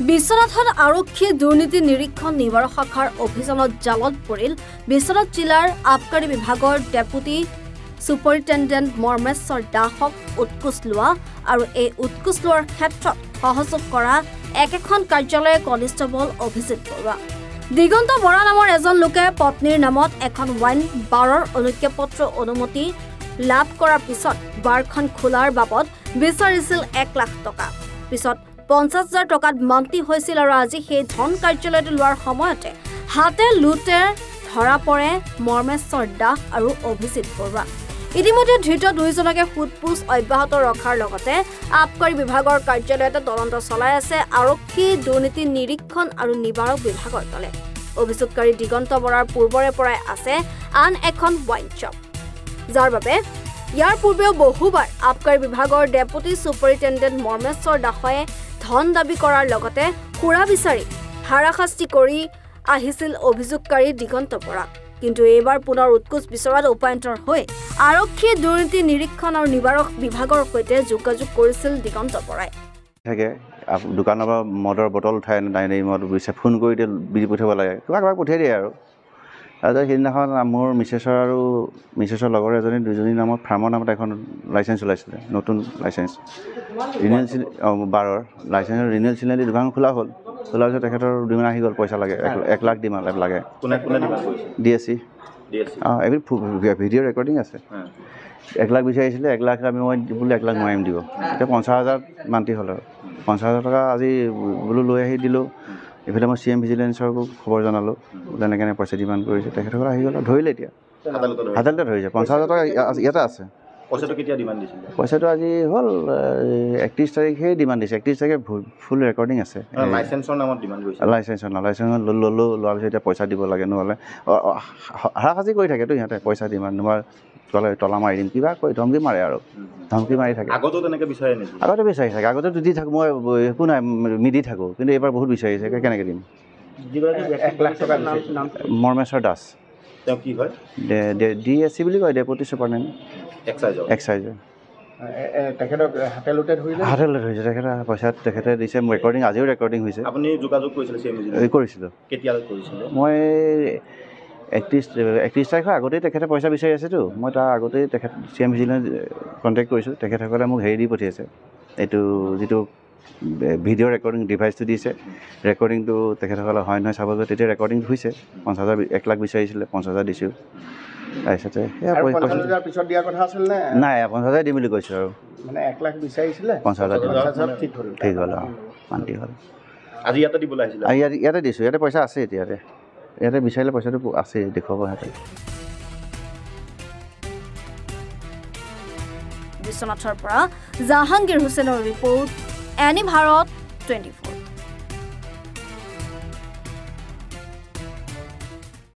বিশ্বনাথত আৰক্ষী দুৰ্নীতি নিৰীক্ষণ নিবাৰক শাখাৰ অভিযানত জালত পৰিল বিশ্বনাথ জিলাৰ আবকাৰী বিভাগৰ ডেপুটি সুপাৰিণ্টেণ্ডেণ্ট মৰ্মেশ্বৰ দাসক উৎকোচ লোৱা আৰু এই উৎকোচ লোৱাৰ ক্ষেত্ৰত সহযোগ কৰা একেখন কাৰ্যালয়ৰ কনিষ্টেবল অভিজিত বৰুৱা দিগন্ত বৰা নামৰ এজন লোকে পত্নীৰ নামত এখন ওয়াইন বাৰৰ অনুজ্ঞাপত্ৰ অনুমতি লাভ কৰাৰ পিছত বাৰখন খোলাৰ বাবদ বিচাৰিছিল 1 লাখ টকা পিছত 50,000 টকাত মান্তি হৈছিল আৰু আজি সেই ধন কাৰ্যালয়ত লোৱাৰ সময়তে হাতে লুটে ধৰা পৰে মৰ্মেশ্বৰ দাস আৰু অভিজিত বৰুৱা ইতিমধ্যে ধৃত দুইজনকে ফুটপুছ অব্যাহত ৰখাৰ লগতে আবকাৰী বিভাগৰ কাৰ্যালয়তে তদন্ত চলাই আছে আৰক্ষী দুৰ্নীতি নিৰীক্ষণ আৰু নিবাৰক বিভাগৰ দলে অভিযোগকাৰী দিগন্ত বৰাৰ পূৰ্বৰে পৰাই আছে আন এখন ওয়াইন শ্বপ যাৰ বাবে ইয়াৰ পূৰ্বেও বহুবাৰ আবকাৰী বিভাগৰ ডেপুটি সুপাৰিণ্টেণ্ডেণ্ট মৰ্মেশ্বৰ দাসে ধন দাবী কৰাৰ লগতে খুৰা বিচাৰি হাৰাশাস্তি কৰি আহিছিল অভিযোগকাৰী দিগন্ত বৰা কিন্তু এইবাৰ পুনৰ উৎকোচ বিচৰাত উপায়ন্তৰ হৈ আৰক্ষী দুৰ্নীতি নিৰীক্ষণ আৰু নিবাৰক বিভাগৰ সৈতে যোগাযোগ কৰিছিল দিগন্ত বৰাই থাকে দোকানৰ পৰা মদৰ বটল উঠাই নাই মদ বুজিছে ফোন কৰি দিয়ে বিজি পঠিয়াব লাগে কিবা পঠিয়াই দিয়ে আৰু সেইদিনাখন মোৰ মিছেছৰ লগৰ এজনী দুজনীৰ নামত ফাৰ্মৰ নামত এখন লাইচেঞ্চ ওলাইছিলে নতুন লাইচেঞ্চ ৰিনিউৱেল বাৰৰ লাইচেঞ্চৰ ৰিনিউৱেল চিনাৰী দোকান খোলা হ'ল খোলাৰ পিছত তেখেতৰ ডিমাণ্ড আহি গ'ল পইচা লাগে 1 লাখ ডিমাণ্ড লাগে DSC এইবোৰ ভিডিঅ' ৰেকৰ্ডিং আছে 1 লাখ বিচাৰিছিলে 1 লাখ আমি মই বোলো 1 লাখ নোৱাৰিম দিব এতিয়া 50,000 মান্তি হ'ল আৰু 50,000 টকা আজি বোলো লৈ আহি দিলোঁ এইফালে মই CM ভিজিলেন্সৰকো খবৰ জনালোঁ তেনেকৈ পইচা ডিমাণ্ড কৰিছে তেখেতসকলে আহি গ'ল ধৰিলে এতিয়া আদালতে ধৰিছে 50,000 টকা ইয়াতে আছে পইচাটো কেতিয়া ডিমাণ্ড দিছিলে পইচাটো আজি হ'ল 31 তাৰিখে ডিমাণ্ড দিছে 31 তাৰিখে ফুল ৰেকৰ্ডিং আছে লাইচেঞ্চৰ নামত ডিমাণ্ড কৰিছে লাইচেঞ্চ লোৱাৰ পিছত এতিয়া পইচা দিব লাগে নহ'লে হাৰাশাস্তি কৰি থাকেতো সিহঁতে পইচা ডিমাণ্ড তোমাৰ তলা মাৰি দিম কিবা কৈ ধমকি মাৰে আৰু ধমকি মাৰি থাকে আগতো তেনেকৈ বিচাৰে নেকি আগতে বিচাৰি থাকে আগতে দি থাকোঁ মই একো নাই মিদি থাকোঁ কিন্তু এইবাৰ বহুত বিচাৰিছে কেনেকৈ দিম 1 লাখ টকাৰ নাম মৰ্মেশ্বৰ দাস তেওঁ কি হয় DSC বুলি কয় ডেপুটি সুপাৰিণ্টেণ্ডেণ্ট এক্সাইজৰ তেখেতক হাতে লুটে ধৰিছে তেখেতে পইচা তেখেতে দিছে ৰেকৰ্ডিং আজিও ৰেকৰ্ডিং হৈছে আপুনি যোগাযোগ কৰিছিলে কৰিছিলোঁ কেতিয়া কৰিছিলে মই 31 তাৰিখৰ আগতেই তেখেতে পইচা বিচাৰি আছেতো মই তাৰ আগতেই তেখেত CM ভিজিলেন্স কণ্টেক্ট কৰিছোঁ তেখেতসকলে মোক হেৰি দি পঠিয়াইছে এইটো যিটো ভিডিঅ' ৰেকৰ্ডিং ডিভাইচটো দিছে ৰেকৰ্ডিংটো তেখেতসকলে হয় নহয় চাব যে তেতিয়া ৰেকৰ্ডিং হৈছে 50,000 1 লাখ বিচাৰিছিলে 50,000 দিছোঁ তাৰপিছতে পিছত দিয়া কথা আছিল নে নাই 50,000 দিম বুলি কৈছোঁ আৰু মানে 1 লাখ বিচাৰিছিলে 50,000 ঠিক হ'ল আৰু মান্তি হ'ল আজি ইয়াতে দিবলৈ আহিছিলে ইয়াতে দিছোঁ ইয়াতে পইচা আছে ইয়াতে বিচাৰিলে পইচাটো আছে দেখুৱাব সিহঁতে বিশ্বনাথৰ পৰা জাহাংগীৰ হুছেইনৰ ৰিপৰ্ট এনি ভাৰত 24